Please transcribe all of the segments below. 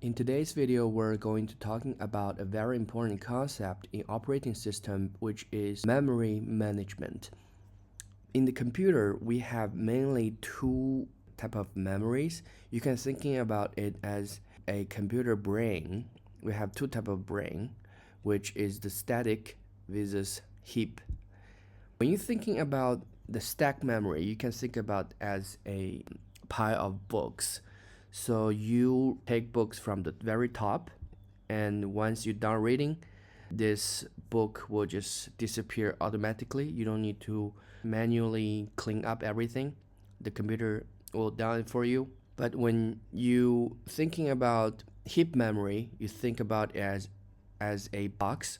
In today's video, we're going to talking about a very important concept in operating system, which is memory management. In the computer, we have mainly two type of memories. You can thinking about it as a computer brain. We have two type of brain, which is the static versus heap. When you're thinking about the stack memory, you can think about as a pile of books. So you take books from the very top, and once you're done reading, this book will just disappear automatically. You don't need to manually clean up everything. The computer will do it for you. But when you thinking about heap memory, you think about it as a box.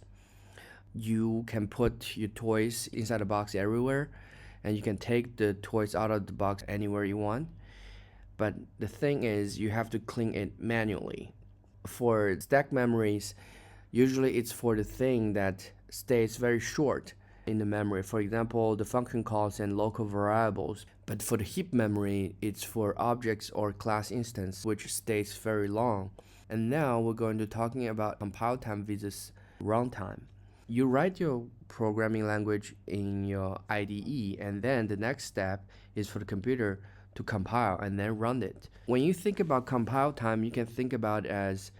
You can put your toys inside the box everywhere, and you can take the toys out of the box anywhere you want. But the thing is, you have to clean it manually. For stack memories, usually it's for the thing that stays very short in the memory. For example, the function calls and local variables. But for the heap memory, it's for objects or class instance, which stays very long. And now we're going to talking about compile time versus runtime. You write your programming language in your IDE, and then the next step is for the computer to compile and then run it. When you think about compile time, you can think about as,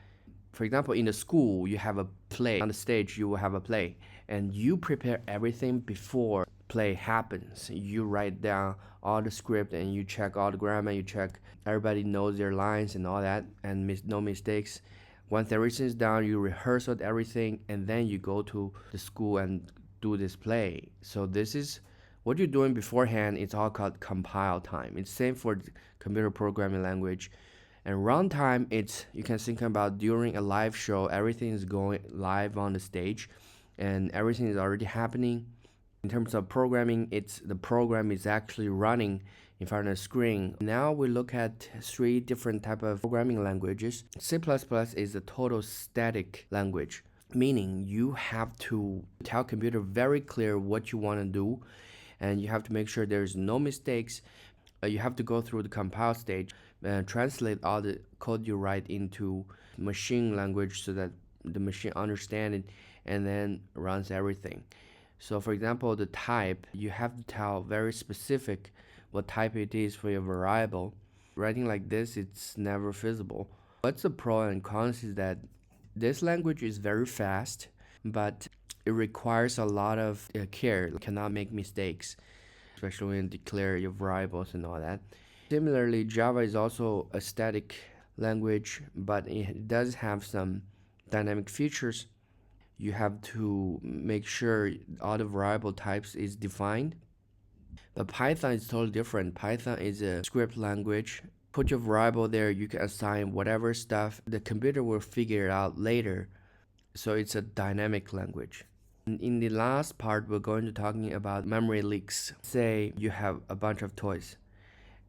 for example, in the school, you have a play. On the stage, you will have a play, and you prepare everything before play happens. You write down all the script, and you check all the grammar, you check everybody knows their lines and all that, and no mistakes. Once everything is done, you rehearse everything, and then you go to the school and do this play. So this is what you're doing beforehand. It's all called compile time. It's same for the computer programming language. And runtime, it's you can think about during a live show, everything is going live on the stage, and everything is already happening. In terms of programming, it's the program is actually running in front of the screen. Now we look at three different type of programming languages. C++ is a total static language, meaning you have to tell computer very clear what you want to do, and you have to make sure there's no mistakes. You have to go through the compile stage and translate all the code you write into machine language so that the machine understands it and then runs everything. So for example, the type, you have to tell very specific what type it is for your variable. Writing like this, it's never feasible. What's the pro and cons is that this language is very fast, but it requires a lot of care. You cannot make mistakes, especially when you declare your variables and all that. Similarly, Java is also a static language, but it does have some dynamic features. You have to make sure all the variable types is defined. But Python is totally different. Python is a script language. Put your variable there, you can assign whatever stuff. The computer will figure it out later. So it's a dynamic language. In the last part, we're going to talking about memory leaks. Say you have a bunch of toys.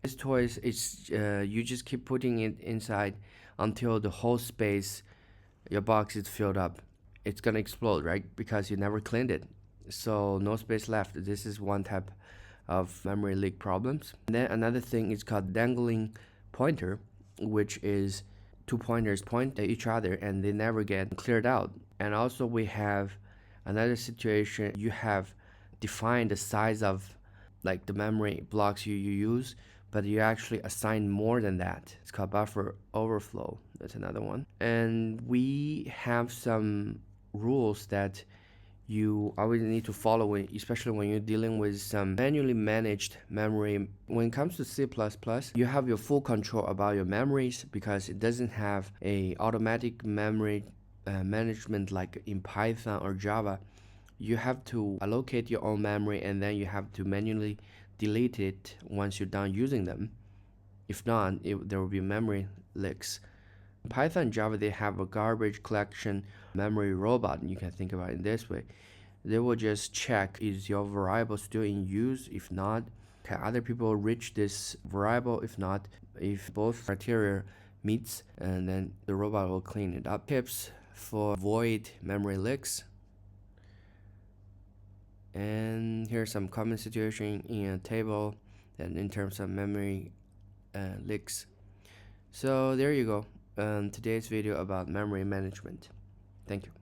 These toys, you just keep putting it inside until the whole space, your box is filled up. It's gonna explode, right? Because you never cleaned it. So no space left. This is one type of memory leak problems. And then another thing is called dangling pointer, which is two pointers point at each other and they never get cleared out. And also we have another situation, you have defined the size of like the memory blocks you use, but you actually assign more than that. It's called buffer overflow. That's another one. And we have some rules that you always need to follow, especially when you're dealing with some manually managed memory. When it comes to C++, you have your full control about your memories because it doesn't have a automatic memory management like in Python or Java. You have to allocate your own memory, and then you have to manually delete it once you're done using them. If not, there will be memory leaks. Python and Java, they have a garbage collection memory robot. You can think about it in this way. They will just check, is your variable still in use? If not, can other people reach this variable? If not, if both criteria meets, and then the robot will clean it up. Tips for avoid memory leaks. And here's some common situation in a table that in terms of memory leaks. So there you go. today's video about memory management. Thank you.